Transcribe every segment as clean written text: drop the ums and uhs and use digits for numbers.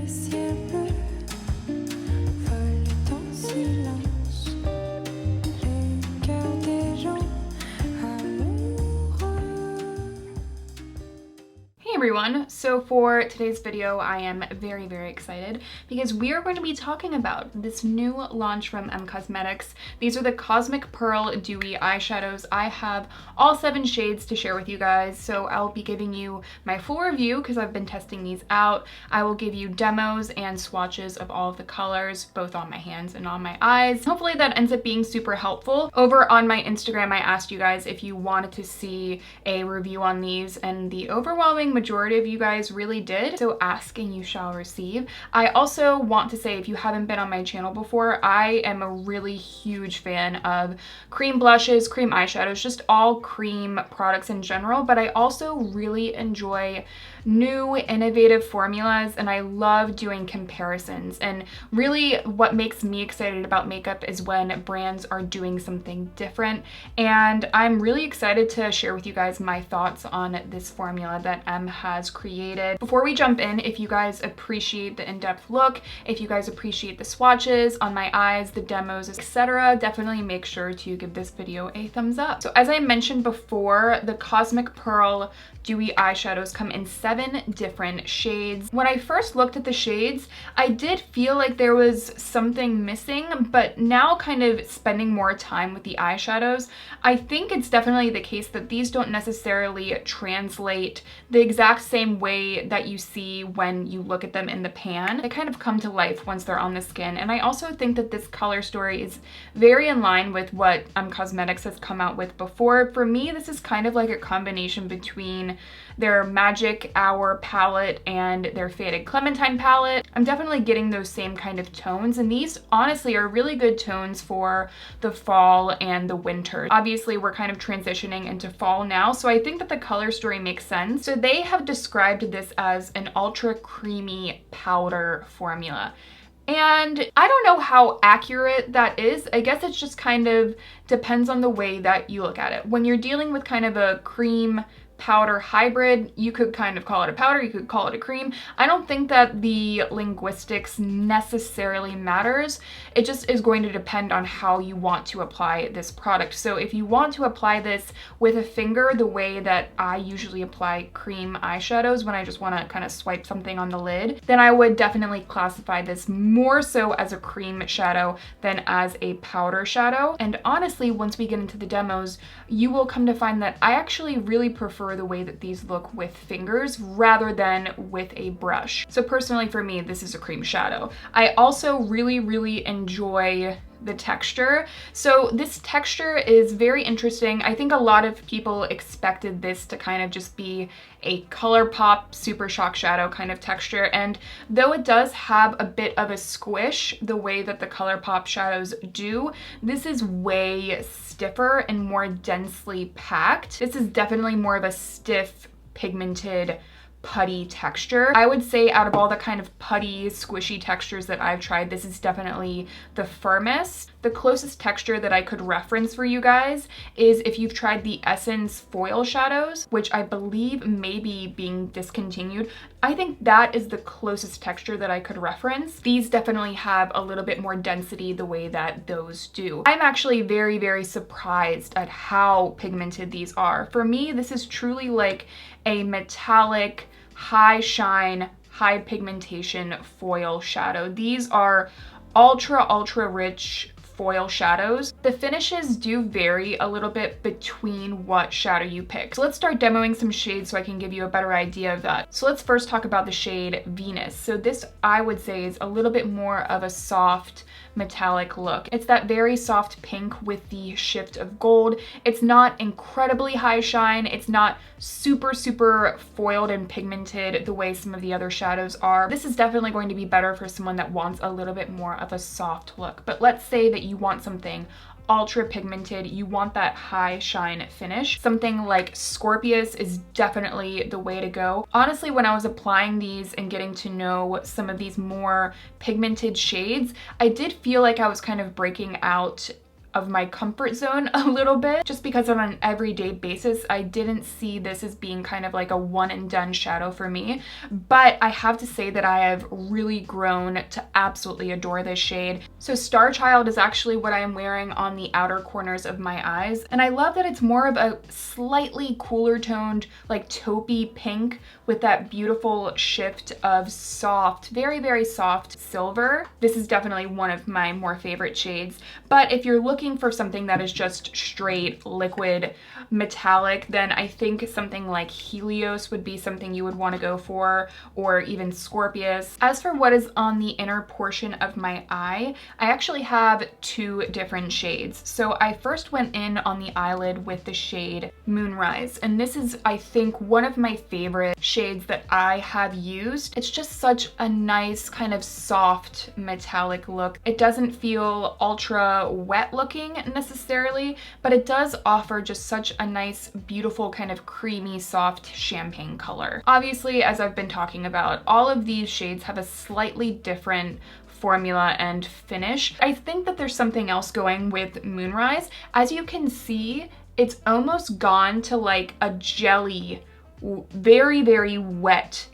ciel bleu vole en silence les cœurs des gens amoureux. Hey everyone, so for today's video I am very excited because we are going to be talking about this new launch from Cosmetics. These are the Cosmic Pearl Dewy Eyeshadows. I have all 7 shades to share with you guys, so I'll be giving you my full review because I've been testing these out. I will give you demos and swatches of all of the colors, both on my hands and on my eyes. Hopefully that ends up being super helpful. Over on my Instagram, I asked you guys if you wanted to see a review on these, and the overwhelming majority of you guys really did, so ask and you shall receive. I also want to say, if you haven't been on my channel before, I am a really huge fan of cream blushes, cream eyeshadows, just all cream products in general, but I also really enjoy new innovative formulas, and I love doing comparisons. And really what makes me excited about makeup is when brands are doing something different, and I'm really excited to share with you guys my thoughts on this formula that has created. Before we jump in, if you guys appreciate the in-depth look, if you guys appreciate the swatches on my eyes, the demos, etc., definitely make sure to give this video a thumbs up. So as I mentioned before, the Cosmic Pearl Dewy Eyeshadows come in 7 different shades. When I first looked at the shades, I did feel like there was something missing, but now kind of spending more time with the eyeshadows, I think it's definitely the case that these don't necessarily translate the exact same way that you see when you look at them in the pan. They kind of come to life once they're on the skin, and I also think that this color story is very in line with what Cosmetics has come out with before. For me, this is kind of like a combination between their Magic Hour palette and their Faded Clementine palette. I'm definitely getting those same kind of tones, and these honestly are really good tones for the fall and the winter. Obviously, we're kind of transitioning into fall now, so I think that the color story makes sense. So they have described this as an ultra creamy powder formula. And I don't know how accurate that is. I guess it's just kind of depends on the way that you look at it. When you're dealing with kind of a cream powder hybrid, you could kind of call it a powder, you could call it a cream. I don't think that the linguistics necessarily matters. It just is going to depend on how you want to apply this product. So if you want to apply this with a finger, the way that I usually apply cream eyeshadows when I just want to kind of swipe something on the lid, then I would definitely classify this more so as a cream shadow than as a powder shadow. And honestly, once we get into the demos, you will come to find that I actually really prefer the way that these look with fingers rather than with a brush. So personally for me, this is a cream shadow. I also really enjoy the texture. So this texture is very interesting. I think a lot of people expected this to kind of just be a ColourPop Super Shock Shadow kind of texture, and though it does have a bit of a squish the way that the ColourPop shadows do, this is way stiffer and more densely packed. This is definitely more of a stiff, pigmented, putty texture. I would say out of all the kind of putty, squishy textures that I've tried, this is definitely the firmest. The closest texture that I could reference for you guys is if you've tried the Essence Foil Shadows, which I believe may be being discontinued. I think that is the closest texture that I could reference. These definitely have a little bit more density the way that those do. I'm actually very surprised at how pigmented these are. For me, this is truly like a metallic, high shine, high pigmentation foil shadow. These are ultra rich foil shadows. The finishes do vary a little bit between what shadow you pick. So let's start demoing some shades so I can give you a better idea of that. So let's first talk about the shade Venus. So this, I would say, is a little bit more of a soft metallic look. It's that very soft pink with the shift of gold. It's not incredibly high shine. It's not super foiled and pigmented the way some of the other shadows are. This is definitely going to be better for someone that wants a little bit more of a soft look. But let's say that you want something ultra pigmented, you want that high shine finish. Something like Scorpius is definitely the way to go. Honestly, when I was applying these and getting to know some of these more pigmented shades, I did feel like I was kind of breaking out of my comfort zone a little bit, just because on an everyday basis, I didn't see this as being kind of like a one and done shadow for me. But I have to say that I have really grown to absolutely adore this shade. So Star Child is actually what I am wearing on the outer corners of my eyes. And I love that it's more of a slightly cooler toned, like taupey pink with that beautiful shift of soft, very, very soft silver. This is definitely one of my more favorite shades. But if you're looking for something that is just straight liquid metallic, then I think something like Helios would be something you would want to go for, or even Scorpius. As for what is on the inner portion of my eye, I actually have two different shades. So I first went in on the eyelid with the shade Moonrise, and this is, I think, one of my favorite shades that I have used. It's just such a nice kind of soft metallic look. It doesn't feel ultra wet looking necessarily, but it does offer just such a nice, beautiful kind of creamy, soft champagne color. Obviously, as I've been talking about, all of these shades have a slightly different formula and finish. I think that there's something else going with Moonrise. As you can see, it's almost gone to like a jelly, very, very wet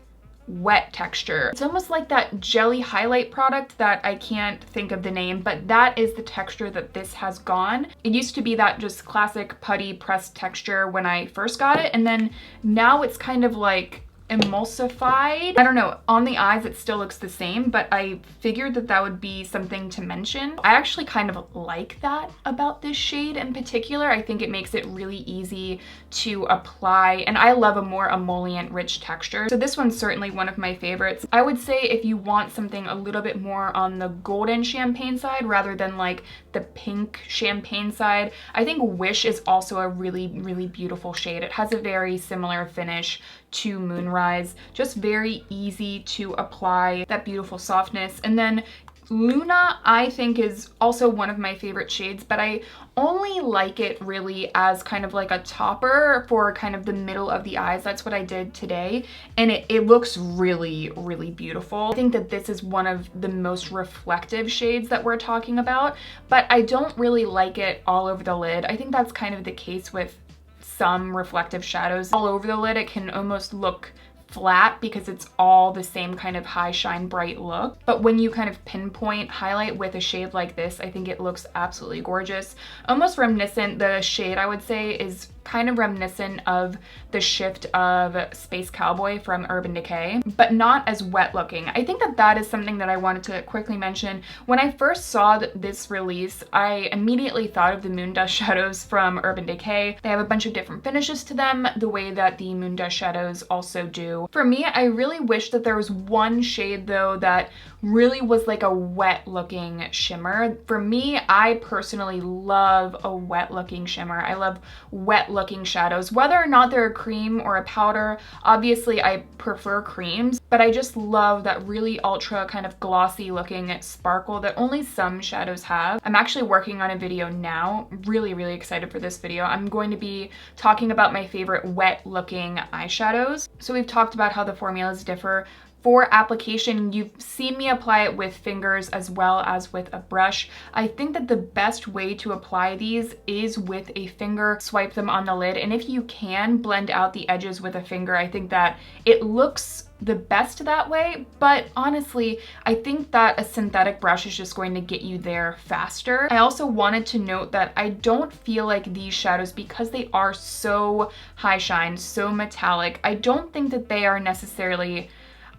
texture. It's almost like that jelly highlight product that I can't think of the name, but that is the texture that this has gone. It used to be that just classic putty pressed texture when I first got it, and then now it's kind of like emulsified. I don't know, on the eyes it still looks the same, but I figured that that would be something to mention. I actually kind of like that about this shade in particular. I think it makes it really easy to apply, and I love a more emollient rich texture. So this one's certainly one of my favorites. I would say if you want something a little bit more on the golden champagne side rather than like the pink champagne side, I think Wish is also a really, really beautiful shade. It has a very similar finish to Moonrise, just very easy to apply, that beautiful softness. And then Luna, I think, is also one of my favorite shades, but I only like it really as kind of like a topper for kind of the middle of the eyes. That's what I did today, and it looks really, really beautiful. I think that this is one of the most reflective shades that we're talking about, but I don't really like it all over the lid. I think that's kind of the case with some reflective shadows. All over the lid, it can almost look flat because it's all the same kind of high shine bright look. But when you kind of pinpoint highlight with a shade like this, I think it looks absolutely gorgeous. Almost reminiscent, the shade I would say is kind of reminiscent of the shift of Space Cowboy from Urban Decay, but not as wet looking. I think that that is something that I wanted to quickly mention. When I first saw this release, I immediately thought of the Moon Dust shadows from Urban Decay. They have a bunch of different finishes to them, the way that the Moon Dust shadows also do. For me, I really wish that there was one shade though that really was like a wet looking shimmer. For me, I personally love a wet looking shimmer. I love wet looking shadows, whether or not they're a cream or a powder. Obviously I prefer creams, but I just love that really ultra kind of glossy looking sparkle that only some shadows have. I'm actually working on a video now, really, really excited for this video. I'm going to be talking about my favorite wet looking eyeshadows. So we've talked about how the formulas differ. For application, you've seen me apply it with fingers as well as with a brush. I think that the best way to apply these is with a finger, swipe them on the lid, and if you can blend out the edges with a finger, I think that it looks the best that way. But honestly, I think that a synthetic brush is just going to get you there faster. I also wanted to note that I don't feel like these shadows, because they are so high shine, so metallic, I don't think that they are necessarily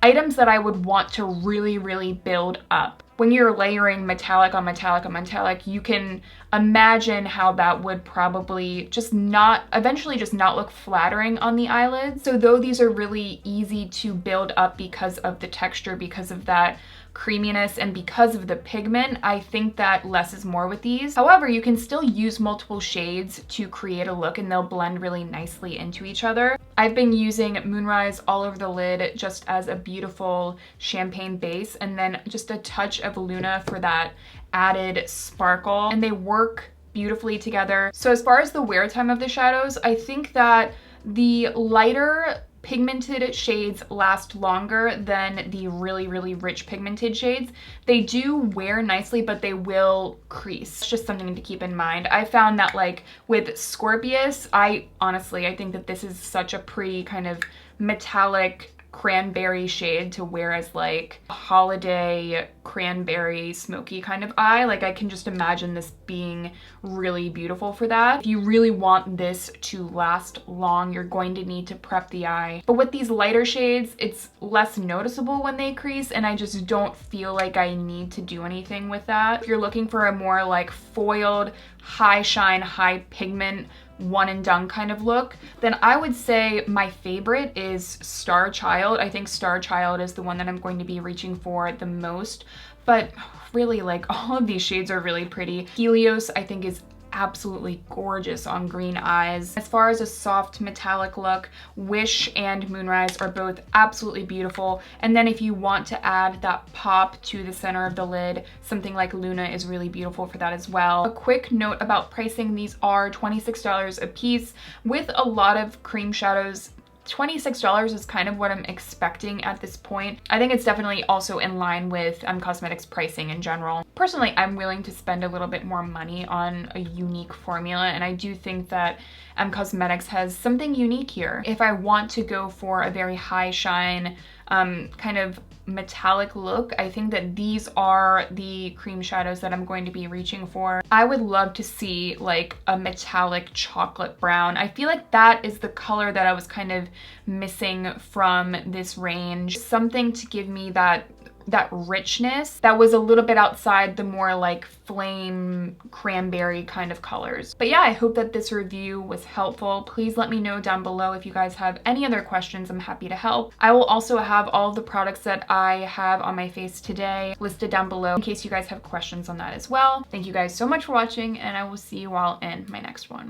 items that I would want to really, really build up. When you're layering metallic on metallic on metallic, you can imagine how that would probably eventually just not look flattering on the eyelids. So though these are really easy to build up because of the texture, because of that creaminess, and because of the pigment, I think that less is more with these. However, you can still use multiple shades to create a look and they'll blend really nicely into each other. I've been using Moonrise all over the lid just as a beautiful champagne base, and then just a touch of Luna for that added sparkle, and they work beautifully together. So as far as the wear time of the shadows, I think that the lighter pigmented shades last longer than the really, really rich pigmented shades. They do wear nicely, but they will crease. It's just something to keep in mind. I found that like with Scorpius, I think that this is such a pretty kind of metallic cranberry shade to wear as like a holiday cranberry smoky kind of eye. Like I can just imagine this being really beautiful for that. If you really want this to last long, you're going to need to prep the eye. But with these lighter shades, it's less noticeable when they crease, and I just don't feel like I need to do anything with that. If you're looking for a more like foiled, high shine, high pigment, one and done kind of look, then I would say my favorite is Star Child. I think Star Child is the one that I'm going to be reaching for the most, but really like all of these shades are really pretty. Helios I think is absolutely gorgeous on green eyes. As far as a soft metallic look, Wish and Moonrise are both absolutely beautiful. And then if you want to add that pop to the center of the lid, something like Luna is really beautiful for that as well. A quick note about pricing, these are $26 a piece. With a lot of cream shadows, $26 is kind of what I'm expecting at this point. I think it's definitely also in line with Cosmetics pricing in general. Personally, I'm willing to spend a little bit more money on a unique formula, and I do think that Cosmetics has something unique here. If I want to go for a very high shine, kind of metallic look, I think that these are the cream shadows that I'm going to be reaching for. I would love to see like a metallic chocolate brown. I feel like that is the color that I was kind of missing from this range. Something to give me that richness that was a little bit outside the more like flame cranberry kind of colors. But yeah, I hope that this review was helpful. Please let me know down below if you guys have any other questions. I'm happy to help. I will also have all of the products that I have on my face today listed down below in case you guys have questions on that as well. Thank you guys so much for watching, and I will see you all in my next one.